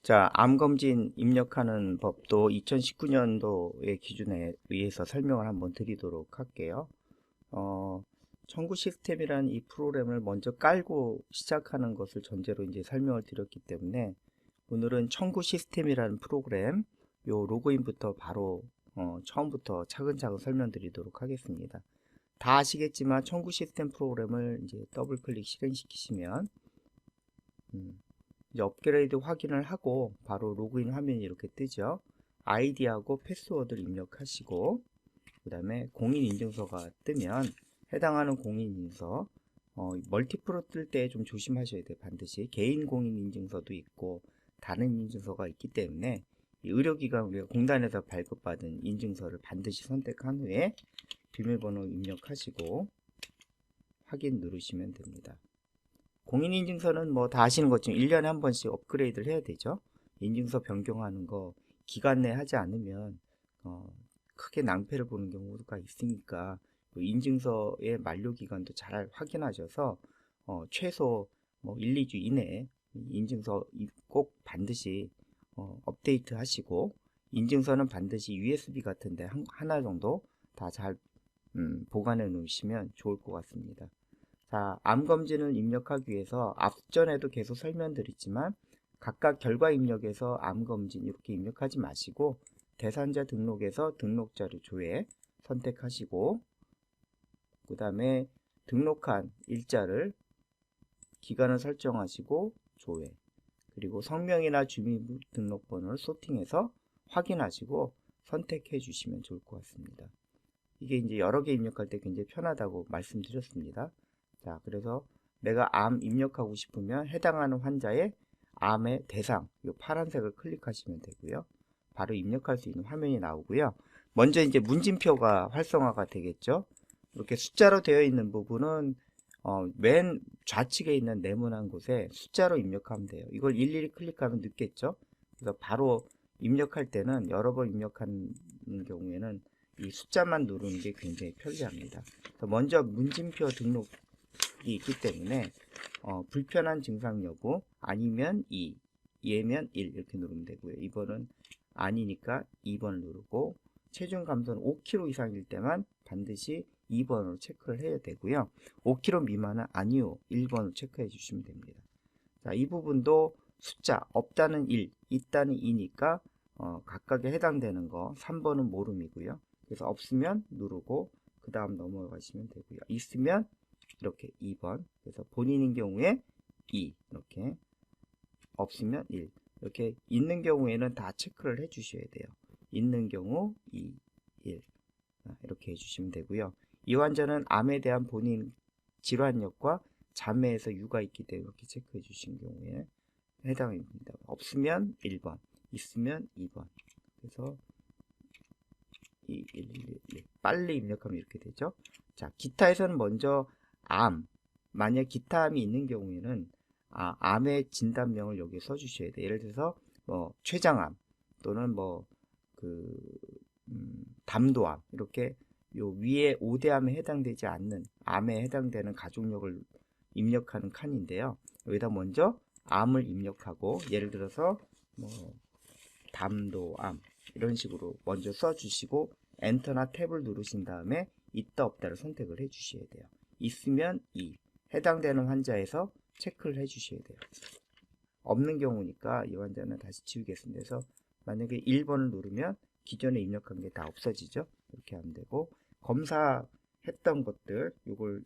자, 암검진 입력하는 법도 2019년도의 기준에 의해서 설명을 한번 드리도록 할게요. 청구 시스템이라는 이 프로그램을 먼저 깔고 시작하는 것을 전제로 이제 설명을 드렸기 때문에 오늘은 청구 시스템이라는 프로그램 요 로그인부터 바로 처음부터 차근차근 설명드리도록 하겠습니다. 다 아시겠지만 청구 시스템 프로그램을 이제 더블 클릭 실행시키시면 이제 업그레이드 확인을 하고 바로 로그인 화면이 이렇게 뜨죠. 아이디하고 패스워드를 입력하시고 그 다음에 공인인증서가 뜨면 해당하는 공인인증서 멀티플로 뜰 때 좀 조심하셔야 돼요. 반드시 개인 공인인증서도 있고 다른 인증서가 있기 때문에 이 의료기관 우리가 공단에서 발급받은 인증서를 반드시 선택한 후에 비밀번호 입력하시고 확인 누르시면 됩니다. 공인인증서는 뭐 다 아시는 것처럼 1년에 한 번씩 업그레이드를 해야 되죠. 인증서 변경하는 거 기간 내에 하지 않으면 크게 낭패를 보는 경우가 있으니까 인증서의 만료 기간도 잘 확인하셔서 최소 뭐 1, 2주 이내에 인증서 꼭 반드시 업데이트 하시고 인증서는 반드시 USB 같은데 하나 정도 다 잘 보관해 놓으시면 좋을 것 같습니다. 자, 암검진을 입력하기 위해서 앞전에도 계속 설명드렸지만 각각 결과 입력에서 암검진 이렇게 입력하지 마시고 대상자 등록에서 등록자료 조회 선택하시고 그 다음에 등록한 일자를 기간을 설정하시고 조회 그리고 성명이나 주민등록번호를 소팅해서 확인하시고 선택해 주시면 좋을 것 같습니다. 이게 이제 여러 개 입력할 때 굉장히 편하다고 말씀드렸습니다. 자, 그래서 내가 암 입력하고 싶으면 해당하는 환자의 암의 대상, 이 파란색을 클릭하시면 되고요. 바로 입력할 수 있는 화면이 나오고요. 먼저 이제 문진표가 활성화가 되겠죠. 이렇게 숫자로 되어 있는 부분은 맨 좌측에 있는 네모난 곳에 숫자로 입력하면 돼요. 이걸 일일이 클릭하면 늦겠죠. 그래서 바로 입력할 때는 여러 번 입력하는 경우에는 이 숫자만 누르는 게 굉장히 편리합니다. 그래서 먼저 문진표 등록이 있기 때문에 불편한 증상 여부 아니면 2, 예면 1 이렇게 누르면 되고요. 2번은 아니니까 2번을 누르고 체중 감소는 5kg 이상일 때만 반드시 2번으로 체크를 해야 되고요. 5kg 미만은 아니요 1번을 체크해 주시면 됩니다. 자, 이 부분도 숫자 없다는 1, 있다는 2니까 각각에 해당되는 거 3번은 모름이고요. 그래서 없으면 누르고 그 다음 넘어가시면 되고요. 있으면 이렇게 2번 그래서 본인인 경우에 2 이렇게 없으면 1 이렇게 있는 경우에는 다 체크를 해 주셔야 돼요. 있는 경우 2, 1 이렇게 해주시면 되고요. 이 환자는 암에 대한 본인 질환력과 자매에서 유가 있기 때문에 이렇게 체크해 주신 경우에 해당입니다. 없으면 1번, 있으면 2번. 그래서 2, 1, 1, 1. 빨리 입력하면 이렇게 되죠. 자, 기타에서는 먼저 암, 만약 기타암이 있는 경우에는 암의 진단명을 여기에 써주셔야 돼요. 예를 들어서 뭐 췌장암 또는 뭐 담도암 이렇게 요 위에 5대암에 해당되지 않는 암에 해당되는 가족력을 입력하는 칸인데요. 여기다 먼저 암을 입력하고 예를 들어서 뭐 담도암 이런 식으로 먼저 써주시고 엔터나 탭을 누르신 다음에 있다 없다를 선택을 해 주셔야 돼요. 있으면 2 해당되는 환자에서 체크를 해 주셔야 돼요. 없는 경우니까 이 환자는 다시 지우겠습니다. 그래서 만약에 1번을 누르면 기존에 입력한 게 다 없어지죠. 이렇게 하면 되고 검사했던 것들 이걸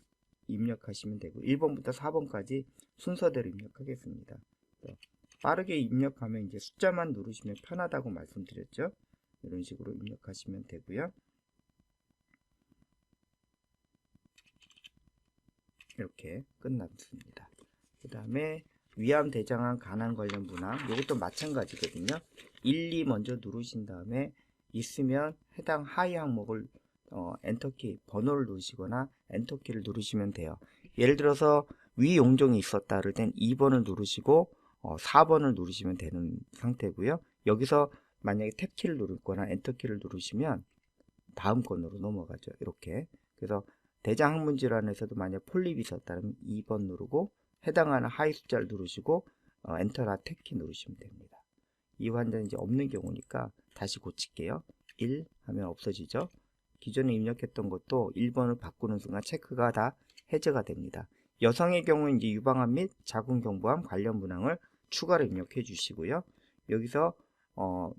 입력하시면 되고 1번부터 4번까지 순서대로 입력하겠습니다. 빠르게 입력하면 이제 숫자만 누르시면 편하다고 말씀드렸죠. 이런 식으로 입력하시면 되고요. 이렇게 끝났습니다. 그 다음에 위암, 대장암, 간암 관련 문항 이것도 마찬가지거든요. 1, 2 먼저 누르신 다음에 있으면 해당 하위 항목을 엔터키 번호를 누르시거나 엔터키를 누르시면 돼요. 예를 들어서 위 용종이 있었다 그럴 땐 2번을 누르시고 4번을 누르시면 되는 상태고요. 여기서 만약에 탭키를 누르거나 엔터키를 누르시면 다음 건으로 넘어가죠. 이렇게. 그래서 대장 항문 질환에서도 만약 폴립이 있었다면 2번 누르고 해당하는 하위 숫자를 누르시고 엔터나 탭키 누르시면 됩니다. 이 환자는 이제 없는 경우니까 다시 고칠게요. 1 하면 없어지죠. 기존에 입력했던 것도 1번을 바꾸는 순간 체크가 다 해제가 됩니다. 여성의 경우는 이제 유방암 및 자궁경부암 관련 문항을 추가로 입력해 주시고요. 여기서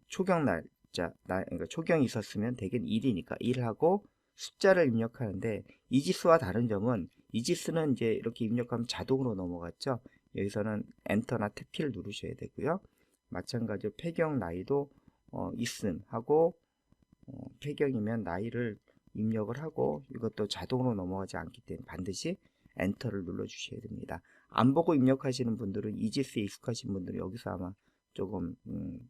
초경 날짜, 그러니까 초경이 있었으면 대개는 1이니까 1하고 숫자를 입력하는데 이지스와 다른 점은 이지스는 이제 이렇게 입력하면 자동으로 넘어갔죠. 여기서는 엔터나 탭키를 누르셔야 되고요. 마찬가지로 폐경 나이도 있음 하고 폐경이면 나이를 입력을 하고 이것도 자동으로 넘어가지 않기 때문에 반드시 엔터를 눌러 주셔야 됩니다. 안 보고 입력하시는 분들은 이지스에 익숙하신 분들은 여기서 아마 조금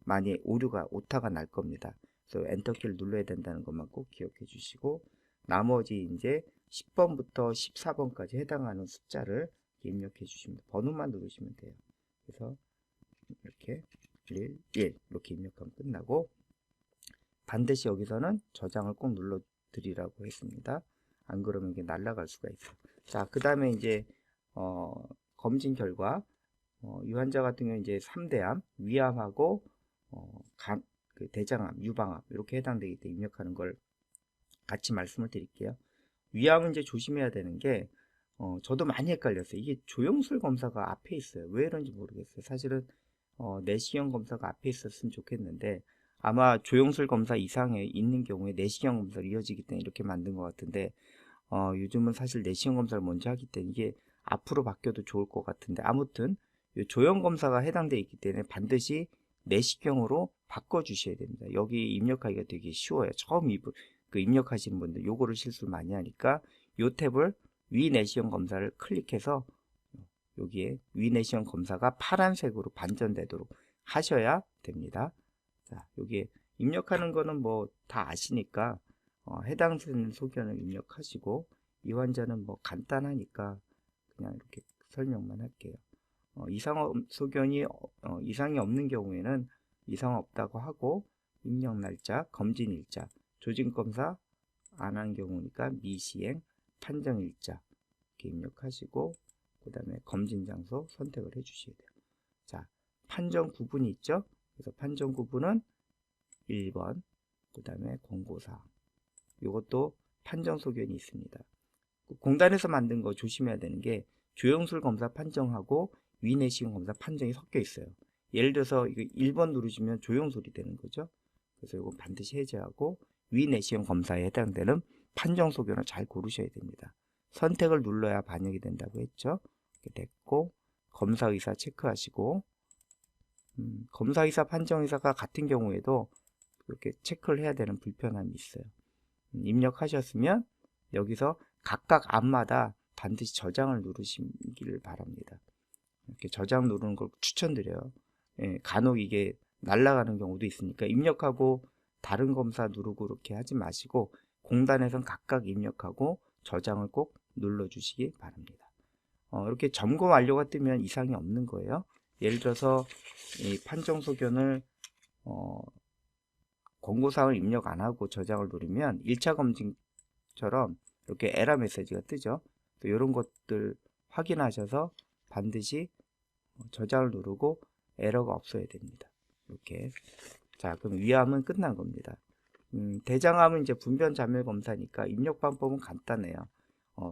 많이 오타가 날 겁니다. 그래서 엔터키를 눌러야 된다는 것만 꼭 기억해 주시고 나머지 이제 10번부터 14번까지 해당하는 숫자를 입력해 주시면 번호만 누르시면 돼요. 그래서 이렇게 1 이렇게 입력하면 끝나고 반드시 여기서는 저장을 꼭 눌러 드리라고 했습니다. 안 그러면 이게 날아갈 수가 있어요. 자, 그 다음에 이제 검진 결과 이 환자 같은 경우는 이제 3대암, 위암하고 그 대장암, 유방암 이렇게 해당되기 때문에 입력하는 걸 같이 말씀을 드릴게요. 위암은 이제 조심해야 되는 게 저도 많이 헷갈렸어요. 이게 조영술 검사가 앞에 있어요. 왜 그런지 모르겠어요. 사실은 내시경 검사가 앞에 있었으면 좋겠는데 아마 조영술 검사 이상에 있는 경우에 내시경 검사로 이어지기 때문에 이렇게 만든 것 같은데 요즘은 사실 내시경 검사를 먼저 하기 때문에 이게 앞으로 바뀌어도 좋을 것 같은데 아무튼 조영 검사가 해당되어 있기 때문에 반드시 내시경으로 바꿔 주셔야 됩니다. 여기 입력하기가 되게 쉬워요. 처음 입력하시는 분들 요거를 실수를 많이 하니까 요 탭을 위 내시경 검사를 클릭해서 여기에 위 내시경 검사가 파란색으로 반전되도록 하셔야 됩니다. 자, 여기에 입력하는 거는 뭐 다 아시니까 해당 소견을 입력하시고 이 환자는 뭐 간단하니까 그냥 이렇게 설명만 할게요. 이상 소견이 이상이 없는 경우에는 이상 없다고 하고 입력 날짜, 검진 일자, 조직 검사 안 한 경우니까 미시행, 판정 일자 이렇게 입력하시고 그 다음에 검진 장소 선택을 해 주셔야 돼요. 자, 판정 구분이 있죠. 그래서 판정 구분은 1번, 그 다음에 권고사항. 이것도 판정 소견이 있습니다. 공단에서 만든 거 조심해야 되는 게 조영술 검사 판정하고 위내시경 검사 판정이 섞여 있어요. 예를 들어서 이거 1번 누르시면 조영술이 되는 거죠. 그래서 이거 반드시 해제하고 위내시경 검사에 해당되는 판정 소견을 잘 고르셔야 됩니다. 선택을 눌러야 반영이 된다고 했죠. 이렇게 됐고 검사의사 체크하시고 검사의사 판정의사가 같은 경우에도 이렇게 체크를 해야 되는 불편함이 있어요. 입력하셨으면 여기서 각각 암마다 반드시 저장을 누르시기를 바랍니다. 이렇게 저장 누르는 걸 추천드려요. 예, 간혹 이게 날아가는 경우도 있으니까 입력하고 다른 검사 누르고 이렇게 하지 마시고 공단에선 각각 입력하고 저장을 꼭 눌러주시기 바랍니다. 이렇게 점검 완료가 뜨면 이상이 없는 거예요. 예를 들어서 이 판정 소견을 권고사항을 입력 안 하고 저장을 누르면 1차 검진처럼 이렇게 에러 메시지가 뜨죠. 또 이런 것들 확인하셔서 반드시 저장을 누르고 에러가 없어야 됩니다. 이렇게. 자, 그럼 위암은 끝난 겁니다. 대장암은 이제 분변 자멸 검사니까 입력 방법은 간단해요.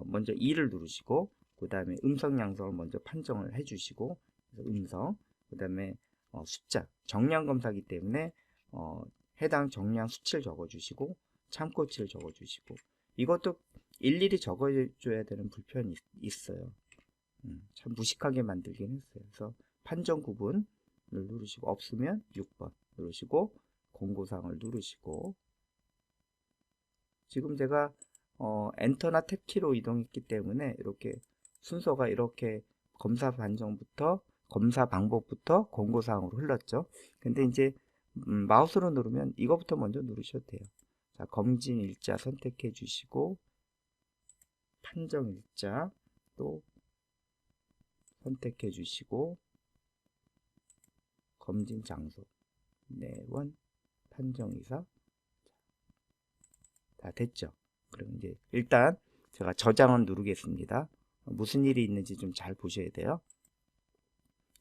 먼저 2를 누르시고 그 다음에 음성 양성을 먼저 판정을 해주시고 음성, 그 다음에 숫자, 정량 검사이기 때문에 해당 정량 수치를 적어주시고 참고치를 적어주시고 이것도 일일이 적어줘야 되는 불편이 있어요. 참 무식하게 만들긴 했어요. 그래서 판정 구분을 누르시고 없으면 6번 누르시고 권고사항을 누르시고 지금 제가 엔터나 탭키로 이동했기 때문에 이렇게 순서가 이렇게 검사 판정부터 검사 방법부터 권고사항으로 흘렀죠. 근데 이제 마우스로 누르면 이거부터 먼저 누르셔도 돼요. 자, 검진 일자 선택해 주시고 판정 일자 또 선택해 주시고 검진 장소 내원 판정의사 다 됐죠. 그럼 이제 일단 제가 저장을 누르겠습니다. 무슨 일이 있는지 좀 잘 보셔야 돼요.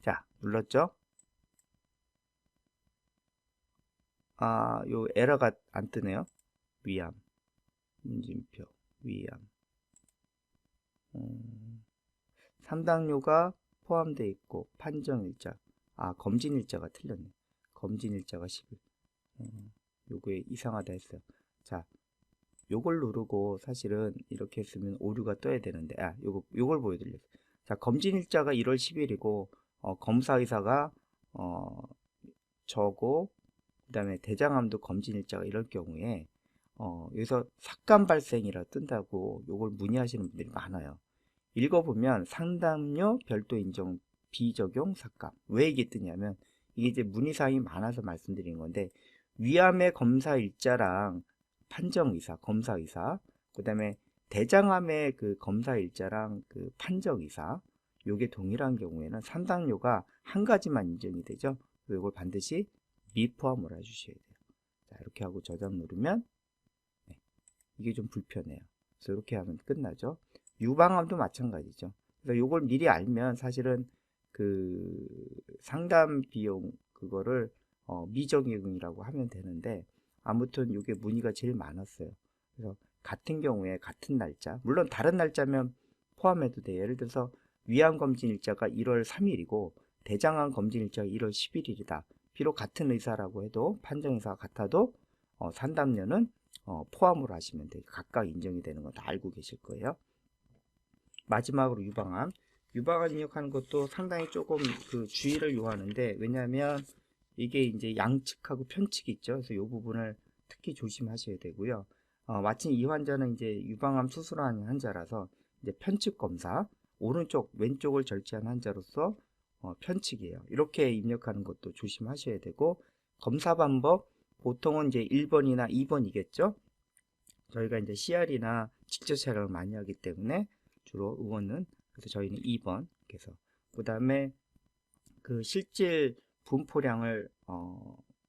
자, 눌렀죠? 요 에러가 안 뜨네요. 위암, 문진표, 위암. 상당료가 포함되어 있고 판정일자, 검진일자가 틀렸네. 검진일자가 10일. 요거에 이상하다 했어요. 자, 요걸 누르고 사실은 이렇게 했으면 오류가 떠야 되는데, 요걸 보여드릴게요. 자, 검진일자가 1월 10일이고 검사의사가 저고, 그 다음에 대장암도 검진일자가 이럴 경우에 여기서 삭감 발생이라 뜬다고 요걸 문의하시는 분들이 많아요. 읽어보면 상담료 별도 인정 비적용 삭감. 왜 이게 뜨냐면 이게 이제 문의사항이 많아서 말씀드린 건데, 위암의 검사일자랑 판정의사, 검사의사, 그 다음에 대장암의 그 검사일자랑 그 판정의사, 요게 동일한 경우에는 상담료가 한 가지만 인정이 되죠. 이걸 반드시 미포함을 해주셔야 돼요. 자, 이렇게 하고 저장 누르면 이게 좀 불편해요. 그래서 이렇게 하면 끝나죠. 유방암도 마찬가지죠. 그래서 이걸 미리 알면 사실은 그 상담 비용 그거를 미적용이라고 하면 되는데, 아무튼 이게 문의가 제일 많았어요. 그래서 같은 경우에 같은 날짜, 물론 다른 날짜면 포함해도 돼요. 예를 들어서 위암 검진 일자가 1월 3일이고 대장암 검진 일자가 1월 11일이다. 비록 같은 의사라고 해도 판정의사가 같아도 상담료는 포함으로 하시면 돼요. 각각 인정이 되는 건 다 알고 계실 거예요. 마지막으로 유방암. 유방암 입력하는 것도 상당히 조금 그 주의를 요하는데, 왜냐하면 이게 이제 양측하고 편측이 있죠. 그래서 이 부분을 특히 조심하셔야 되고요. 마침 이 환자는 이제 유방암 수술한 환자라서 이제 편측 검사, 오른쪽 왼쪽을 절제한 환자로서 편측이에요. 이렇게 입력하는 것도 조심하셔야 되고, 검사 방법 보통은 이제 1번이나 2번이겠죠. 저희가 이제 CR이나 직접 촬영을 많이 하기 때문에 주로 의원은, 그래서 저희는 2번. 그래서 그 다음에 그 실질 분포량을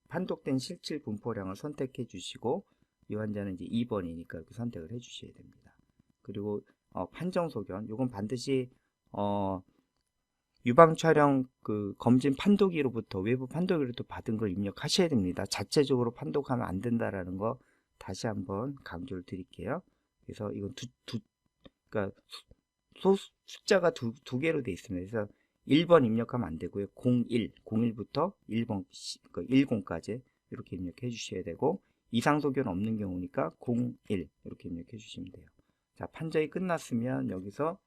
판독된 실질 분포량을 선택해 주시고, 이 환자는 이제 2번이니까 이렇게 선택을 해 주셔야 됩니다. 그리고 판정 소견, 요건 반드시 유방 촬영 그 검진 판독기로부터, 외부 판독기로부터 받은 걸 입력하셔야 됩니다. 자체적으로 판독하면 안 된다라는 거 다시 한번 강조를 드릴게요. 그래서 이건 그러니까 숫자가 두 개로 되어 있습니다. 그래서 1번 입력하면 안 되고요. 01부터 1번, 10까지 이렇게 입력해 주셔야 되고, 이상 소견 없는 경우니까 01 이렇게 입력해 주시면 돼요. 자, 판정이 끝났으면 여기서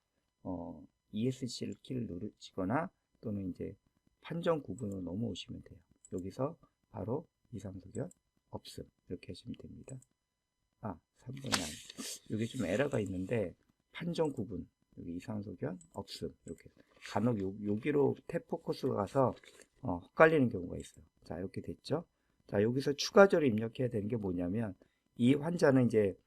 ESC 키를 누르시거나 또는 이제 판정 구분으로 넘어오시면 돼요. 여기서 바로 이상 소견 없음 이렇게 하시면 됩니다. 3번이 아니에요. 여기 좀 에러가 있는데, 판정 구분 여기 이상 소견 없음 이렇게 간혹 여기로 탭 포커스가 가서 헷갈리는 경우가 있어요. 자, 이렇게 됐죠. 자, 여기서 추가적으로 입력해야 되는 게 뭐냐면, 이 환자는 이제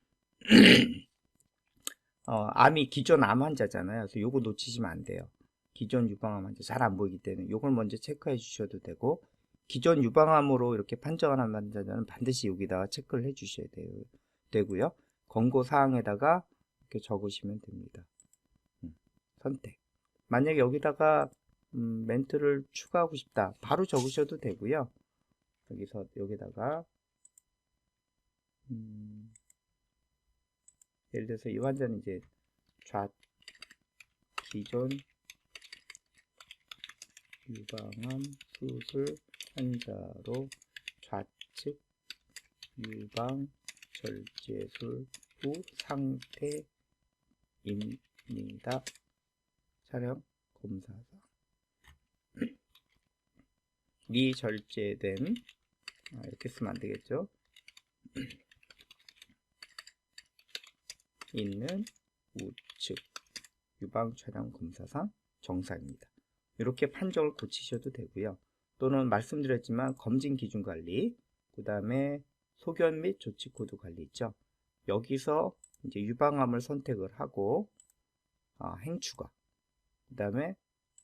암이 기존 암 환자잖아요. 그래서 요거 놓치시면 안 돼요. 기존 유방암 환자 잘 안 보이기 때문에 요걸 먼저 체크해 주셔도 되고, 기존 유방암으로 이렇게 판정한 환자는 반드시 여기다가 체크를 해 주셔야 되고요. 권고 사항에다가 이렇게 적으시면 됩니다. 선택. 만약에 여기다가 멘트를 추가하고 싶다, 바로 적으셔도 되고요. 여기서 여기다가 예를 들어서 이 환자는 이제 기존 유방암 수술 환자로 좌측 유방 절제술 후 상태입니다. 촬영 검사상 미절제된, 이렇게 쓰면 안 되겠죠. 있는 우측 유방 촬영 검사상 정상입니다. 이렇게 판정을 고치셔도 되고요. 또는 말씀드렸지만 검진 기준 관리, 그 다음에 소견 및 조치 코드 관리 있죠. 여기서 이제 유방암을 선택을 하고 행추가, 그 다음에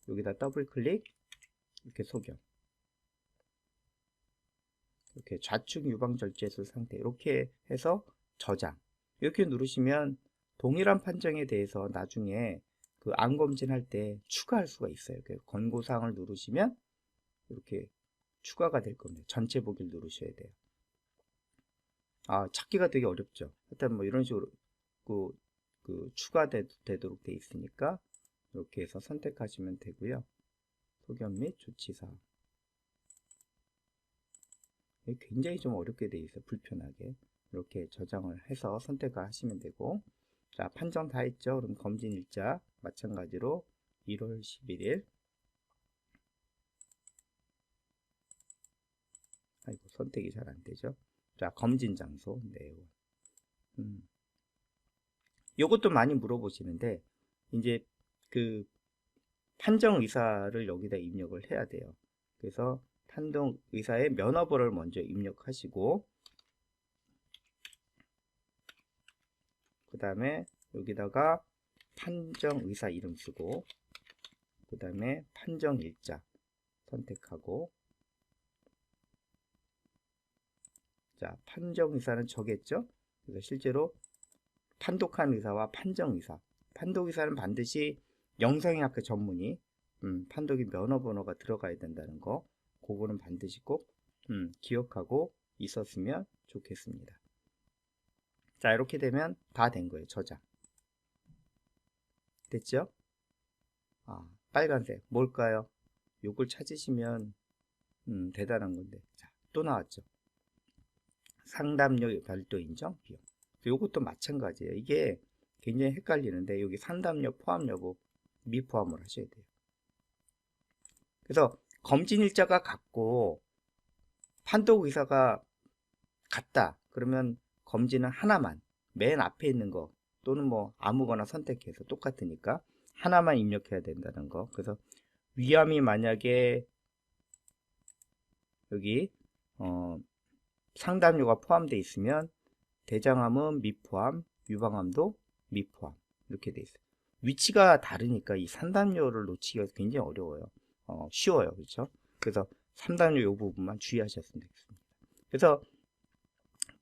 여기다 더블 클릭, 이렇게 소견, 이렇게 좌측 유방 절제술 상태 이렇게 해서 저장, 이렇게 누르시면 동일한 판정에 대해서 나중에 그 암 검진할 때 추가할 수가 있어요. 권고사항을 누르시면 이렇게 추가가 될 겁니다. 전체 보기를 누르셔야 돼요. 찾기가 되게 어렵죠. 일단 뭐 이런 식으로 추가되도록 돼 있으니까 이렇게 해서 선택하시면 되고요. 소견 및 조치사항. 굉장히 좀 어렵게 돼 있어요. 불편하게. 이렇게 저장을 해서 선택을 하시면 되고, 자, 판정 다 했죠. 그럼 검진일자 마찬가지로 1월 11일. 아이고, 선택이 잘 안 되죠. 자, 검진 장소 내원. 요것도 많이 물어보시는데, 이제 그 판정 의사를 여기다 입력을 해야 돼요. 그래서 판정 의사의 면허번호를 먼저 입력하시고, 그 다음에 여기다가 판정 의사 이름 쓰고, 그 다음에 판정 일자 선택하고, 자, 판정 의사는 저겠죠? 그래서 실제로 판독한 의사와 판정 의사. 판독 의사는 반드시 영상의학회 전문의, 판독의 면허번호가 들어가야 된다는 거, 그거는 반드시 꼭 기억하고 있었으면 좋겠습니다. 자, 이렇게 되면 다 된 거예요. 저장. 됐죠? 빨간색 뭘까요? 요걸 찾으시면 대단한 건데. 자, 또 나왔죠. 상담료 별도 인정 비용. 요것도 마찬가지예요. 이게 굉장히 헷갈리는데 여기 상담료 포함 여부 미포함을 하셔야 돼요. 그래서 검진일자가 같고 판독 의사가 같다. 그러면 검진은 하나만, 맨 앞에 있는 거 또는 뭐 아무거나 선택해서 똑같으니까 하나만 입력해야 된다는 거. 그래서 위암이 만약에 여기 상담료가 포함되어 있으면 대장암은 미포함, 유방암도 미포함 이렇게 돼 있어요. 위치가 다르니까 이 상담료를 놓치기가 굉장히 어려워요. 쉬워요. 그렇죠? 그래서 상담료 이 부분만 주의하셨으면 되겠습니다. 그래서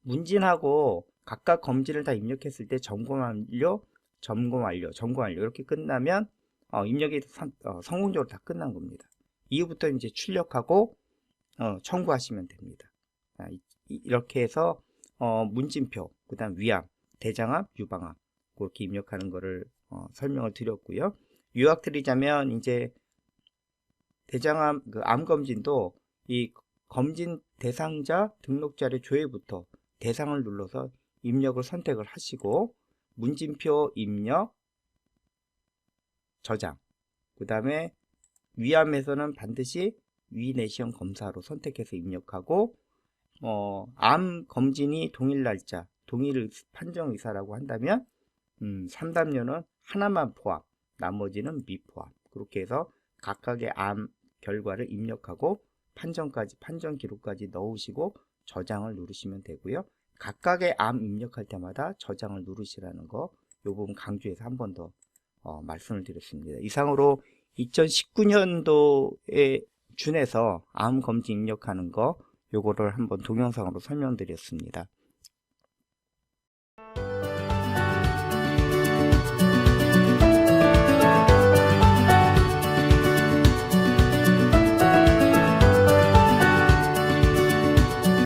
문진하고 각각 검진을 다 입력했을 때 점검 완료 이렇게 끝나면 입력이 성공적으로 다 끝난 겁니다. 이후부터 이제 출력하고 청구하시면 됩니다. 이렇게 해서 문진표, 그 다음 위암, 대장암, 유방암 그렇게 입력하는 거를 설명을 드렸고요. 요약 드리자면 이제 대장암 암 검진도 이 검진 대상자 등록자료 조회부터 대상을 눌러서 입력을 선택을 하시고 문진표 입력, 저장, 그 다음에 위암에서는 반드시 위내시경 검사로 선택해서 입력하고 암 검진이 동일 날짜, 동일 판정 의사라고 한다면 상담료는 하나만 포함, 나머지는 미포함. 그렇게 해서 각각의 암 결과를 입력하고 판정 기록까지 넣으시고 저장을 누르시면 되고요. 각각의 암 입력할 때마다 저장을 누르시라는 거, 이 부분 강조해서 한 번 더 말씀을 드렸습니다. 이상으로 2019년도에 준해서 암 검진 입력하는 거 요거를 한번 동영상으로 설명드렸습니다.